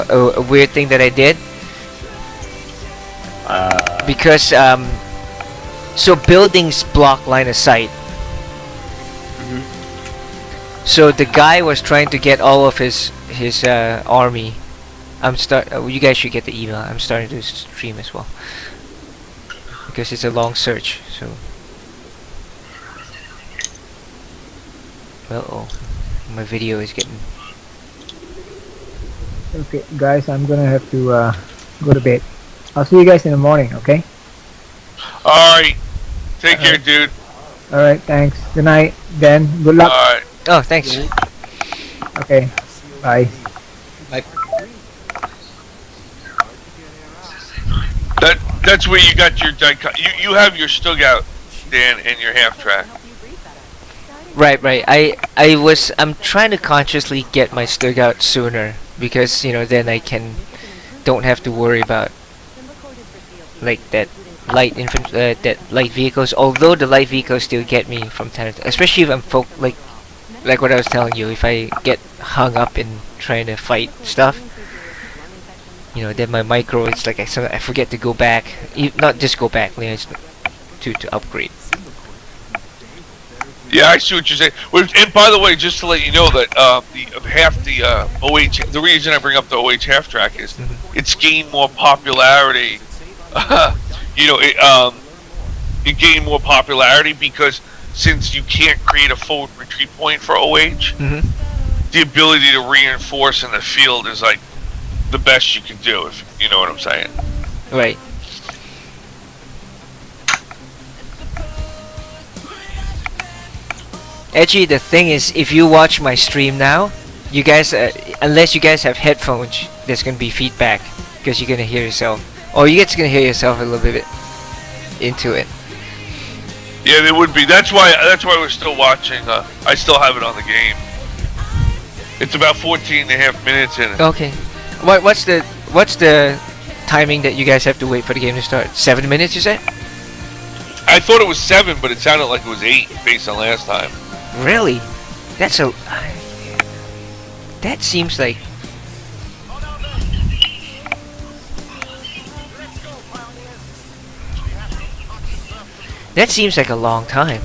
a weird thing that I did? Because so buildings block line of sight. So the guy was trying to get all of his army. You guys should get the email. I'm starting to stream as well because it's a long search. So, my video is getting. Okay, guys, I'm gonna have to go to bed. I'll see you guys in the morning. Okay. All right. Take care, dude. All right. Thanks. Good night, Dan. Good luck. All right. Oh, thanks. Okay. Bye. That's where you got your you have your Stugout, Dan, and your half track. Right. I'm trying to consciously get my Stugout sooner because then I don't have to worry about like that light vehicles. Although the light vehicles still get me from time to time, especially if I'm like what I was telling you. If I get hung up in trying to fight stuff, then my micro, it's like I forget to go back. Not just go back, to upgrade. Yeah, I see what you're saying. And by the way, just to let you know that the OH, the reason I bring up the OH half track is it's gained more popularity. It gained more popularity because since you can't create a forward retreat point for OH, the ability to reinforce in the field is like the best you can do, if you know what I'm saying. Right. Actually, the thing is, if you watch my stream now, you guys, unless you guys have headphones, there's gonna be feedback because you're gonna hear yourself, or you guys gonna hear yourself a little bit into it. Yeah, there would be. That's why we're still watching. I still have it on the game. It's about 14 and a half minutes in it. Okay. What's the timing that you guys have to wait for the game to start? 7 minutes, you said? I thought it was 7, but it sounded like it was 8 based on last time. Really? That seems like. That seems like a long time.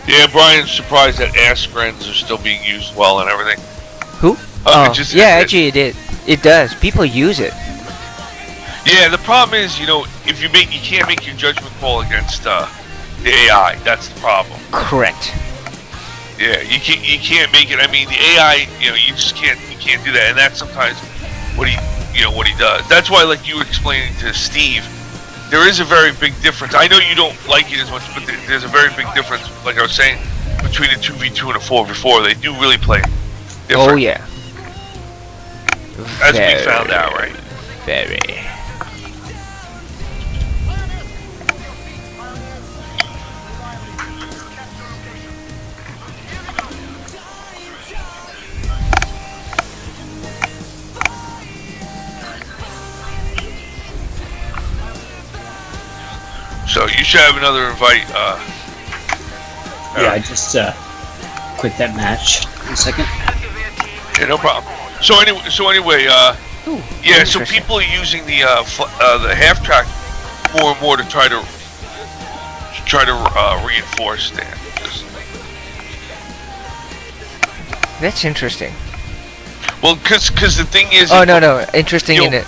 Yeah, Brian's surprised that Askrens are still being used well and everything. Who? Actually it did. It does. People use it. Yeah, the problem is, if you can't make your judgment call against the AI. That's the problem. Correct. Yeah, you can't make it. I mean, the AI, you just can't do that, and that's sometimes what he does. That's why, like you were explaining to Steve, there is a very big difference. I know you don't like it as much, but there's a very big difference, like I was saying, between a 2v2 and a 4v4. They do really play different. Oh yeah. As we found out, right? Very. So you should have another invite. Yeah, I just quit that match in a second. Yeah, no problem. So anyway, yeah. So people are using the half track more and more to try to reinforce that. That's interesting. Well, because the thing is. Oh no! Interesting in it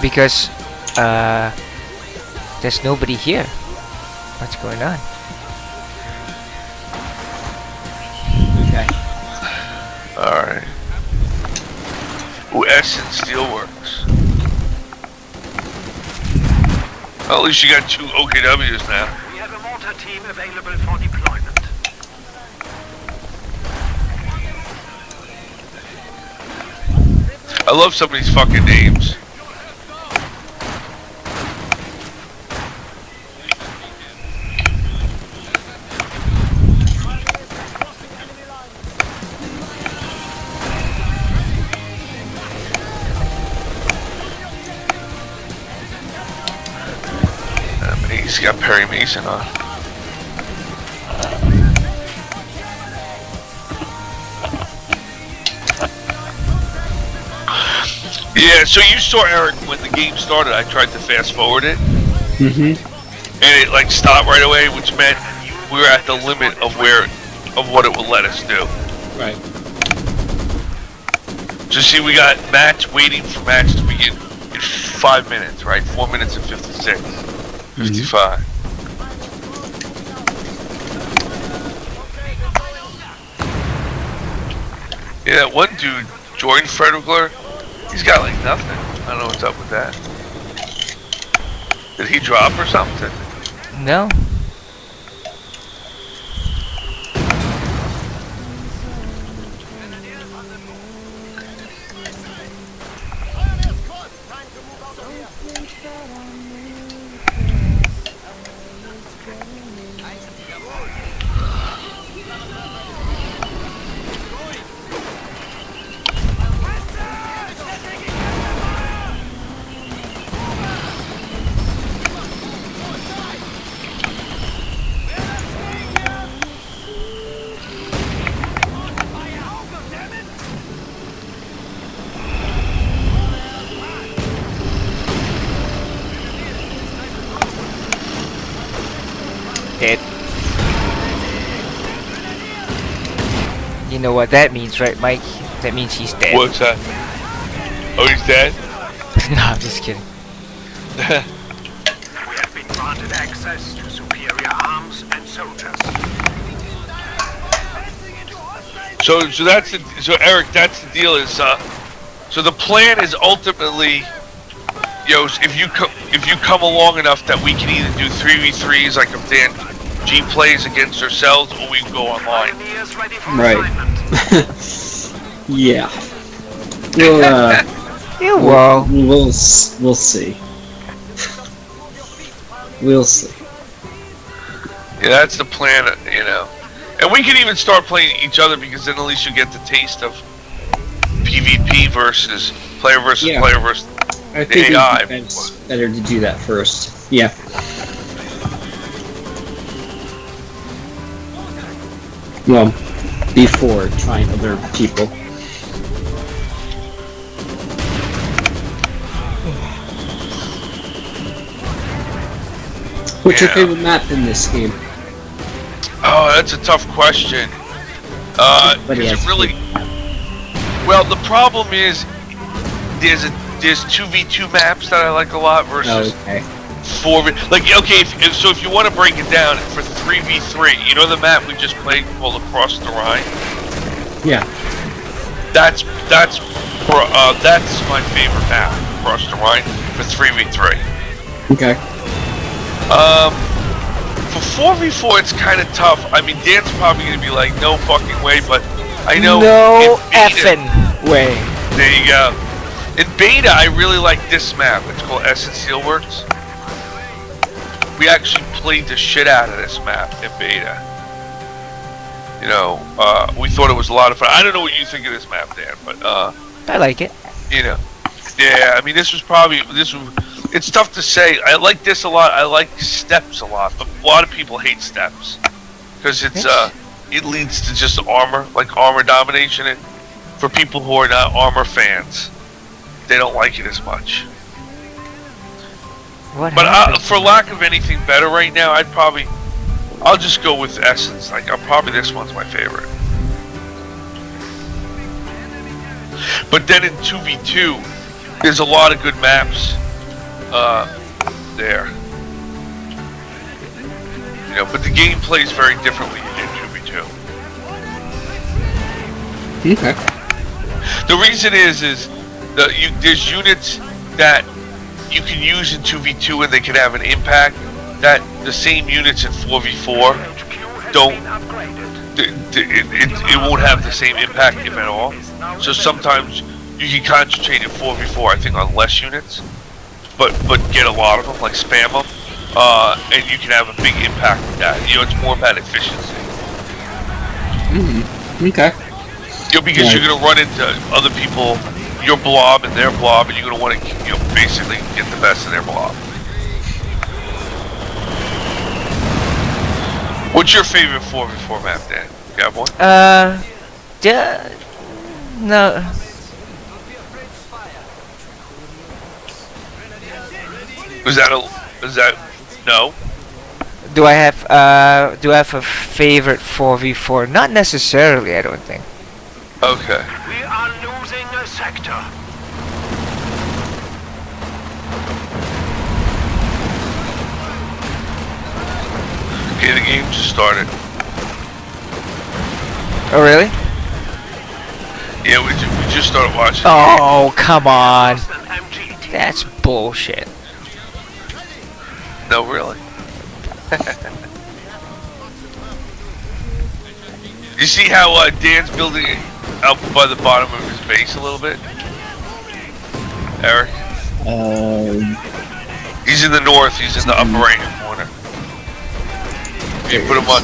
because there's nobody here. What's going on? Okay. All right. Ooh, Essence Steelworks. Well, at least you got 2 OKWs now. We have a mortar team available for deployment. I love some of these fucking names. He's got Perry Mason on. Yeah, so you saw Eric when the game started. I tried to fast forward it, Mm-hmm. and it like stopped right away, which meant we were at the limit of what it would let us do. Right. So see, we got waiting for match to begin in 5 minutes, right? 4 minutes and 56, 55. Yeah, that one dude joined Fredwigler. He's got like nothing. I don't know what's up with that. Did he drop or something? No. Dead. You know what that means, right, Mike? That means he's dead. What's that? Oh, he's dead? No, I'm just kidding. We have been granted access to superior arms and soldiers. So Eric, that's the deal. Is so the plan is ultimately, if you come along enough that we can either do 3v3s like if Dan G plays against ourselves, or we can go online. Pioneers ready for Right. assignment. Yeah. We'll Yeah, well, we'll see. We'll see. Yeah, that's the plan, And we can even start playing each other because then at least you get the taste of PvP versus player versus Yeah. player versus. I think AI. it's better to do that first. Yeah. Well, before trying other people. What's your Yeah. favorite map in this game? Oh, that's a tough question. But Is yeah, it really? Well, the problem is there's 2v2 maps that I like a lot versus Okay. 4v. Like, okay, if you want to break it down for 3v3, you know the map we just played called Across the Rhine. Yeah. That's my favorite map, Across the Rhine, for 3v3. Okay. For 4v4, it's kind of tough. I mean, Dan's probably gonna be like, "No fucking way," but I know. no in beta- effing way. There you go. In beta, I really like this map. It's called Essence Steelworks. We actually played the shit out of this map in beta. We thought it was a lot of fun. I don't know what you think of this map, Dan, but I like it. yeah. I mean, it's tough to say. I like this a lot. I like steps a lot, but a lot of people hate steps because it leads to just armor domination. And for people who are not armor fans, they don't like it as much. What But happened? for lack of anything better right now, I'll just go with Essence. Like, this one's my favorite. But then in 2v2, there's a lot of good maps there. But the game plays very differently in 2v2. Okay. The reason is there's units that you can use in 2v2 and they can have an impact that the same units in 4v4 don't. It won't have the same impact, if at all. So sometimes you can concentrate in 4v4, I think, on less units, but get a lot of them, like spam them, and you can have a big impact with that. It's more about efficiency. Okay. Because Yeah. you're gonna run into other people, your blob and their blob, and you're gonna want to, basically get the best of their blob. What's your favorite 4v4 map, Dan? You have one? Yeah, no. Was that a? Is that no? Do I have a favorite 4v4? Not necessarily, I don't think. Okay. We are losing a sector. Okay, the game just started. Oh really? Yeah, we just started watching. Oh come on, Lost an MGT. that's bullshit. No, really. You see how Dan's building it up by the bottom of his base a little bit? Eric? He's in the north, he's in the upper right hand corner. You put him on.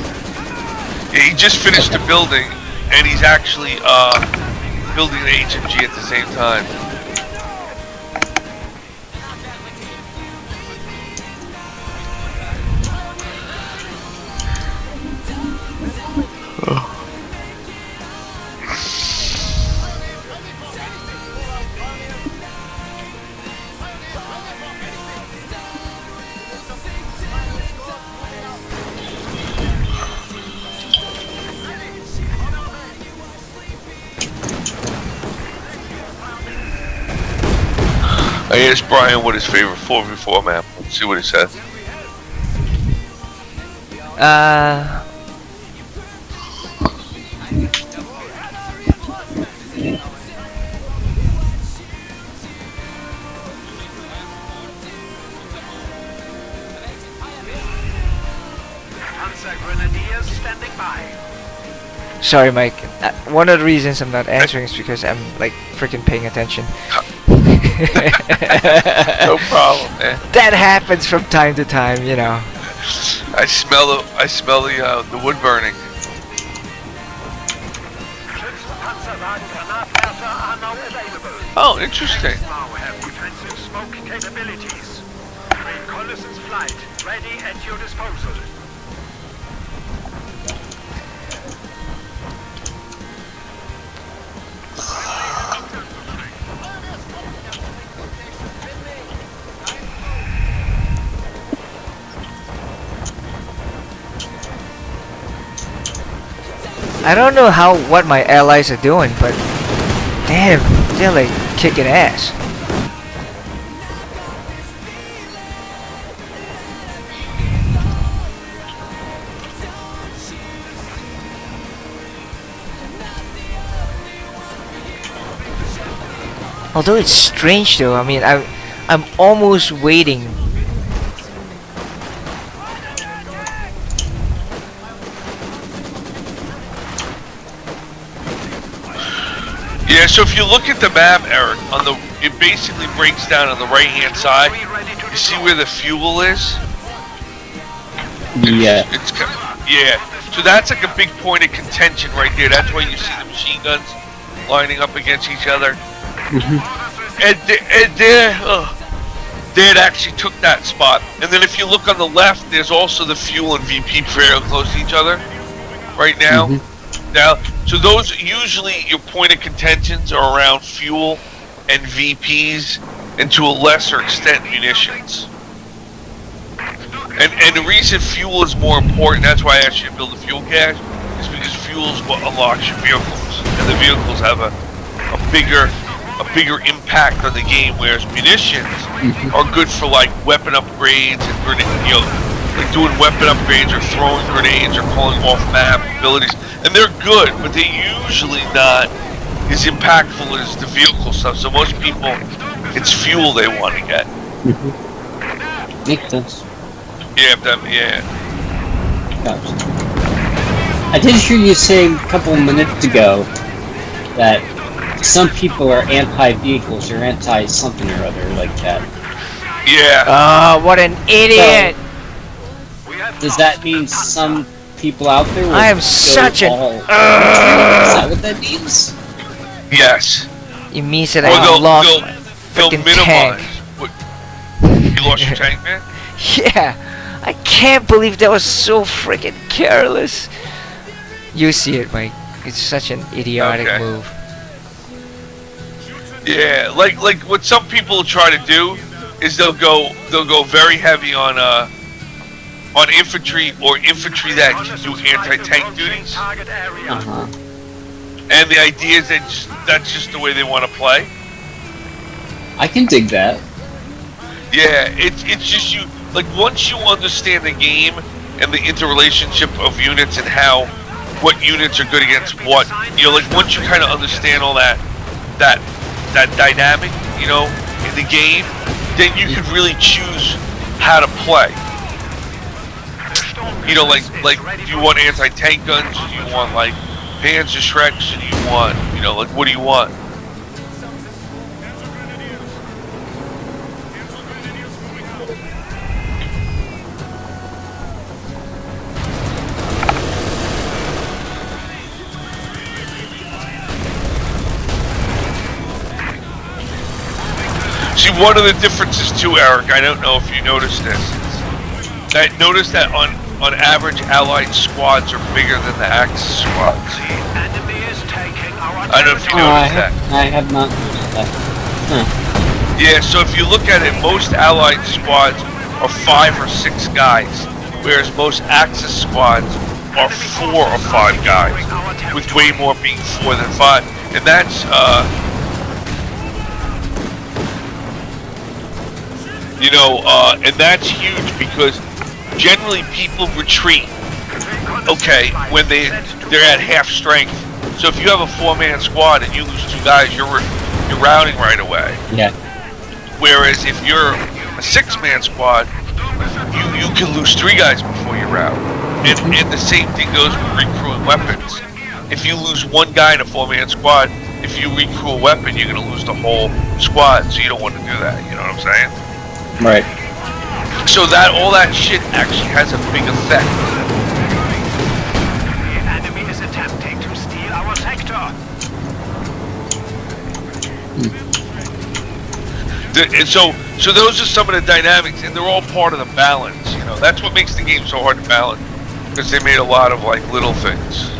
Yeah, he just finished the building, and he's actually building the HMG at the same time. I asked Brian what his favorite 4v4 map. Let's see what he said. Panzer Grenadiers standing by. Sorry, Mike. One of the reasons I'm not answering is because I'm like freaking paying attention. No problem, man. That happens from time to time, you know. I smell the wood burning. Schützenpanzerwagen Granatwerfer are now available. Oh, interesting. Now have defensive smoke capabilities. Reconnaissance flight ready at your disposal. I don't know what my allies are doing, but damn, they're like kicking ass. Although it's strange though, I mean, I'm almost waiting. Yeah, so if you look at the map, Eric, it basically breaks down on the right-hand side. You see where the fuel is? Yeah. Yeah. So that's like a big point of contention right there. That's why you see the machine guns lining up against each other. And they actually took that spot. And then if you look on the left, there's also the fuel and VP fairly close to each other right now. Now, so those usually your point of contentions are around fuel and VPs, and to a lesser extent munitions. And the reason fuel is more important, that's why I asked you to build a fuel cache, is because fuel is what unlocks your vehicles, and the vehicles have a bigger impact on the game, whereas munitions are good for like weapon upgrades and like doing weapon upgrades or throwing grenades or calling off map abilities. And they're good, but they're usually not as impactful as the vehicle stuff. So most people, it's fuel they want to get. Makes sense. Yeah, Gotcha. I did hear you say a couple minutes ago that some people are anti-vehicles or anti-something or other like that. Yeah. Oh, what an idiot! Does that mean some people out there will I am go such an- all- Is that what that means? Yes. It means that Or I lost my they'll freaking minimize. tank. What, you lost your tank, man? Yeah, I can't believe that was so freaking careless. You see it, Mike. It's such an idiotic Okay. move. Yeah, like what some people try to do is they'll go very heavy on infantry or infantry that can do anti-tank duties. Uh-huh. And the idea is that that's just the way they want to play. I can dig that. Yeah, it's just you, like, once you understand the game and the interrelationship of units and what units are good against what, you know, like, once you kind of understand all that dynamic, you know, in the game, then you can really choose how to play. You know, like do you want anti-tank guns? Do you want, like, Panzer Shreks? Do you want, you know, like, what do you want? See, one of the differences too, Eric, I don't know if you noticed this. Notice that on average, Allied squads are bigger than the Axis squads. Enemy is taking our I don't know if you noticed that. I have not noticed that. Huh. Yeah, so if you look at it, most Allied squads are 5 or 6 guys, whereas most Axis squads are 4 or 5 guys, with way more being 4 than 5. And that's, you know, and that's huge because generally people retreat, okay, when they're at half strength. So if you have a 4-man squad and you lose 2 guys, you're routing right away. Yeah. Whereas if you're a 6-man squad, you can lose 3 guys before you rout. And the same thing goes with recrewing weapons. If you lose 1 guy in a 4-man squad, if you recrew a weapon, you're going to lose the whole squad. So you don't want to do that. You know what I'm saying? Right. So that all that shit actually has a big effect. The enemy is attempting to steal our sector. And so those are some of the dynamics, and they're all part of the balance. You know, that's what makes the game so hard to balance, because they made a lot of, like, little things.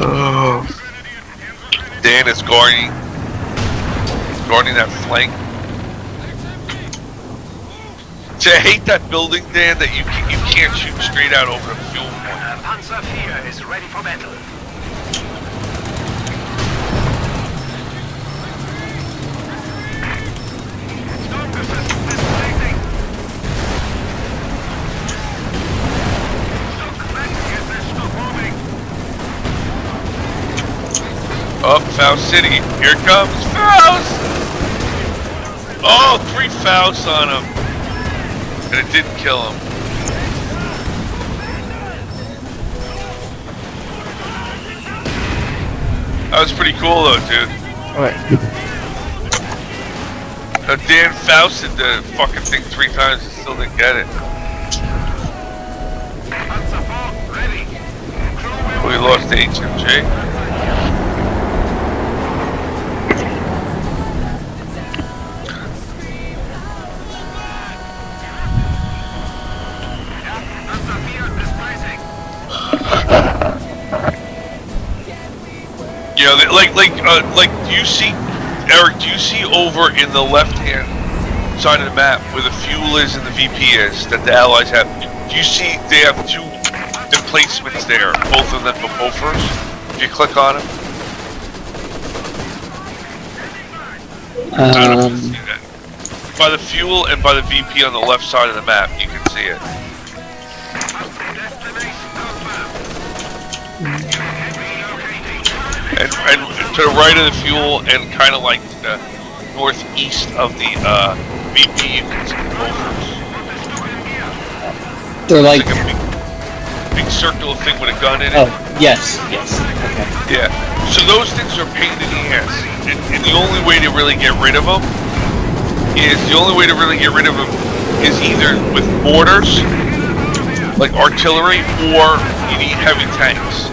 Oh, Dan is guarding that flank. See, I hate that building, Dan, that you can't shoot straight out over the fuel point. Panzer IV is ready for battle. Up, Faust City. Here comes Faust! Oh, 3 Fausts on him. And it didn't kill him. That was pretty cool though, dude. What? Dan Fausted the fucking thing 3 times and still didn't get it. We lost the HMG. You know, like, do you see, Eric? Do you see over in the left-hand side of the map where the fuel is and the VP is that the Allies have? Do you see they have 2 emplacements there, both of them for Bofors? If you click on them, I don't know if you can see that. By the fuel and by the VP on the left side of the map, you can see it. And to the right of the fuel and kind of like the northeast of the VP, you can see the Bofors. They're like, It's like a big circular thing with a gun in it. oh, yes. Okay. Yeah. So those things are a pain in the ass, and the only way to really get rid of them is either with mortars, like artillery, or you need heavy tanks.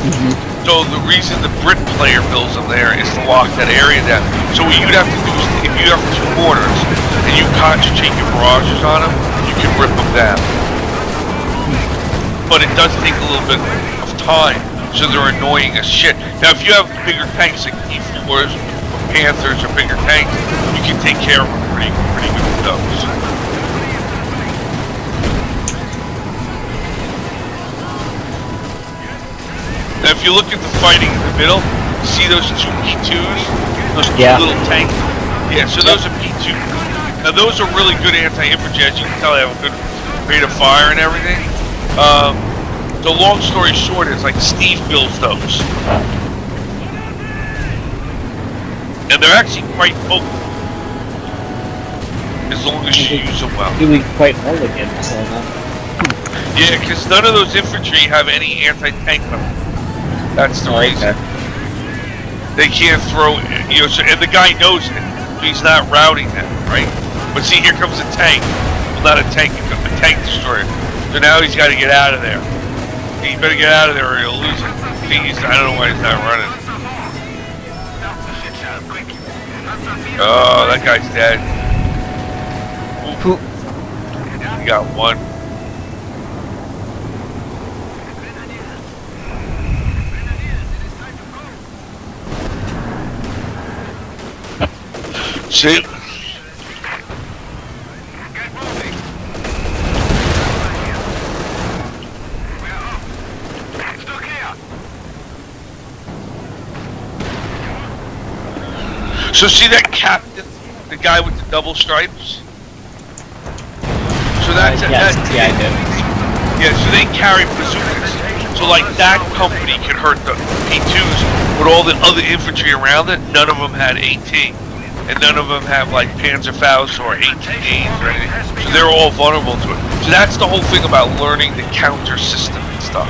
Mm-hmm. So the reason the Brit player builds them there is to lock that area down. So what you'd have to do is, if you have 2 mortars and you concentrate your barrages on them, you can rip them down. But it does take a little bit of time, so they're annoying as shit. Now, if you have bigger tanks like E4s or Panthers or bigger tanks, you can take care of them pretty good with those. Now, if you look at the fighting in the middle, see those 2 P2s? Those 2 Yeah. little tanks? Yeah, so those are P2. Now, those are really good anti-infantry. As you can tell, they have a good rate of fire and everything. The long story short is, like, Steve builds those. And they're actually quite potent. As long as you use them well. Doing quite well again, so Yeah, because none of those infantry have any anti-tank weapons. That's the reason. They can't throw, you know, so, and the guy knows it. So he's not routing them, right? But see, here comes a tank. Well, not a tank, a tank destroyer. So now he's got to get out of there. He better get out of there or he'll lose it. See, I don't know why he's not running. Oh, that guy's dead. Who? He got one. See? So see that captain, the guy with the double stripes? So that's yes, yeah, I did. Yeah, so they carry bazookas. So like that company could hurt the P2s, but all the other infantry around it, none of them had AT. And none of them have like Panzerfaust or ATAs or anything. So they're all vulnerable to it. So that's the whole thing about learning the counter system and stuff.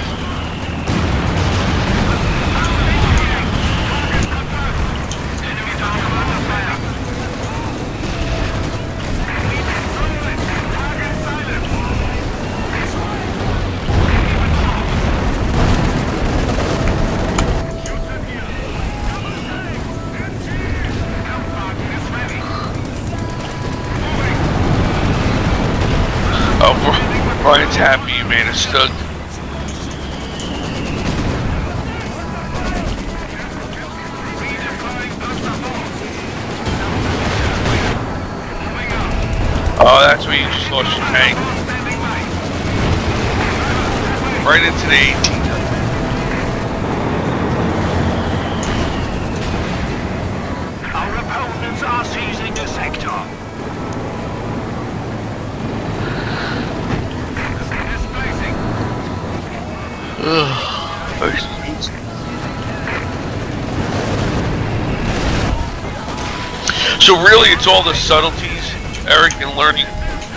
Brian's happy you made a Stug. Oh, that's where you just lost your tank. Right into the 18. Our opponents are seizing the sector. So really it's all the subtleties, Eric, and learning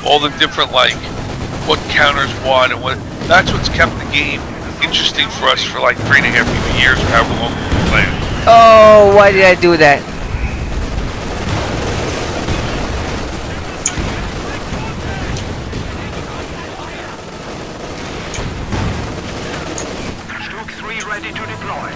all the different, like, what counters what and what. That's what's kept the game interesting for us for like 3.5 years or however long we've been playing. Oh, why did I do that? Stug 3 ready to deploy.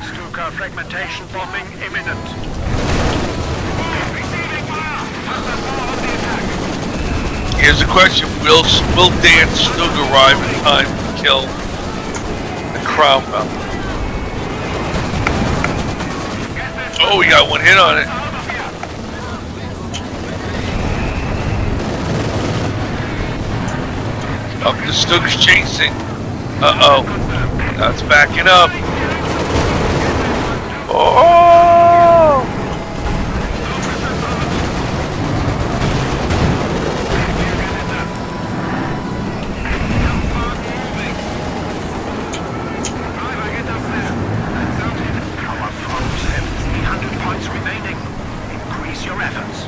Stuka fragmentation bombing imminent. Here's the question: Will Dan Stug arrive in time to kill the Crown Mountain? Oh, we got one hit on it. Up the Stug's chasing. Uh-oh. Now it's backing up. Oh! Our foes have 300 points remaining. Increase your efforts.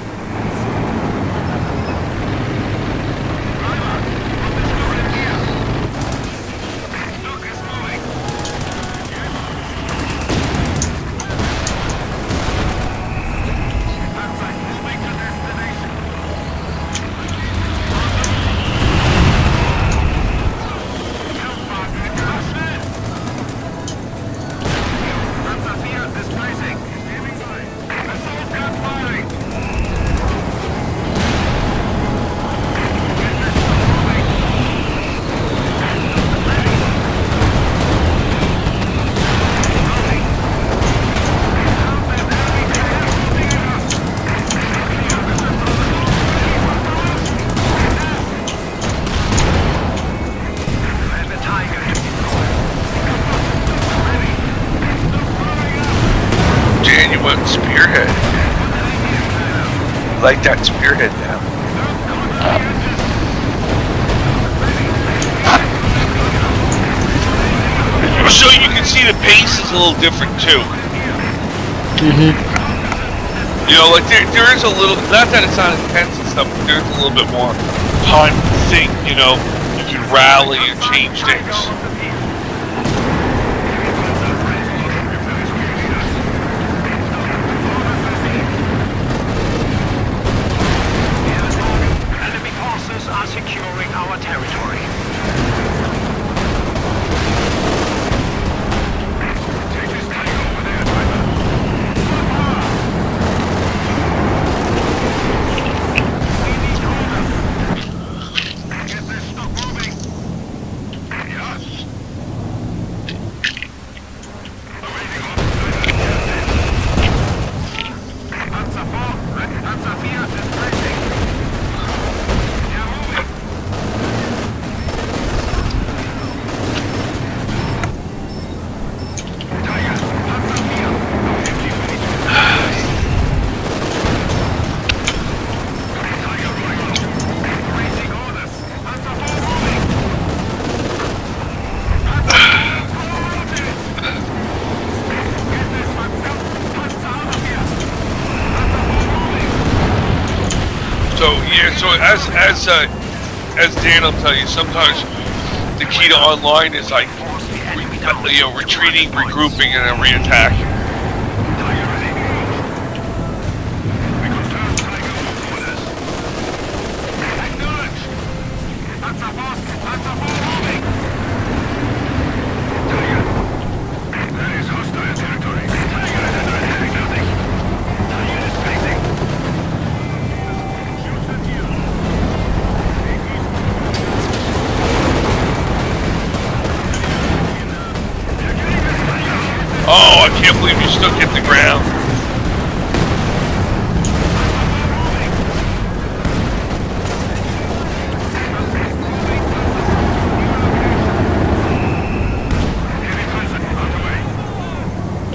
like that spearhead now. So you can see the pace is a little different too. You know, like there is a little, not that it's not intense and stuff, but there's a little bit more time to think, you know, you can rally and change things. Enemy forces are securing our territory. So as Dan will tell you, sometimes the key to online is like retreating, regrouping, and then reattack. Oh, I can't believe you still hit the ground.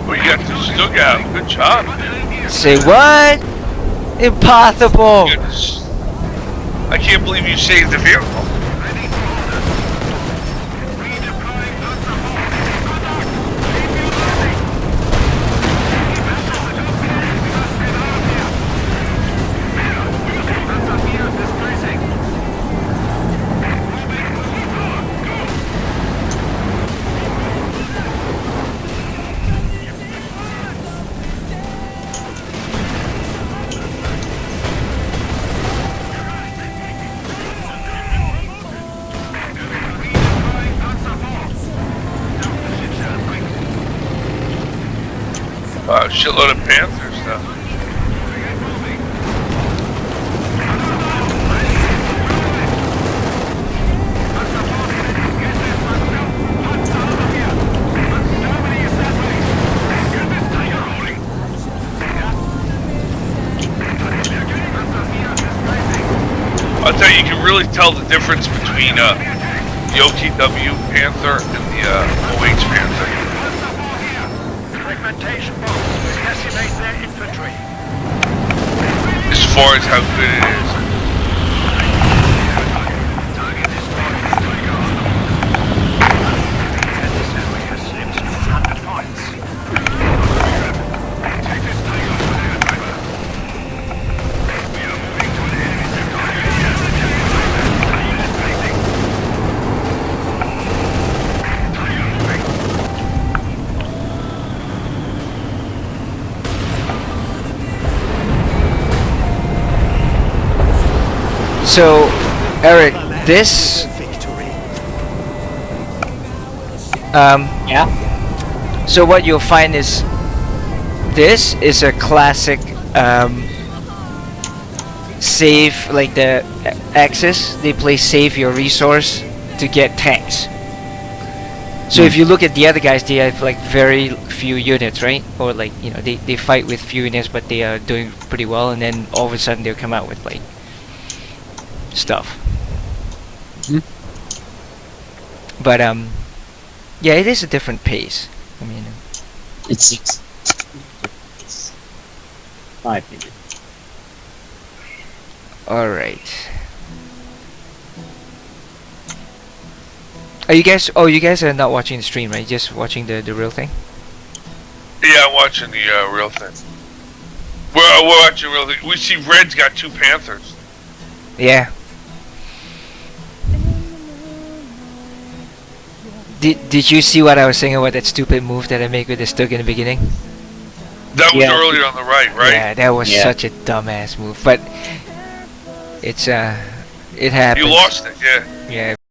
Well, you got the Stugout. Good job. Say what? Impossible. Goodness. I can't believe you saved the vehicle. Wow, shitload of Panther stuff. I'll tell you, you can really tell the difference between the OTW Panther and the OH Panther. Fragmentation bombs decimate their infantry. As far as how good it is. This area slips to 100 points. So, Eric, this Yeah? so what you'll find is this is a classic save, like the Axis, they play save your resource to get tanks. So if you look at the other guys, they have like very few units, right? Or like, you know, they fight with few units, but they are doing pretty well, and then all of a sudden they'll come out with like stuff. But yeah, it is a different pace. I mean, It's my opinion. All right. Are you guys? Oh, you guys are not watching the stream, right? Just watching the real thing. Yeah, I'm watching the real thing. We're watching real thing. We see Red's got 2 Panthers. Yeah. Did you see what I was saying about that stupid move that I made with the Stug in the beginning? That was Yeah. earlier on the right? Yeah, that was Yeah. such a dumbass move. But it's it happens. You lost it, yeah. Yeah.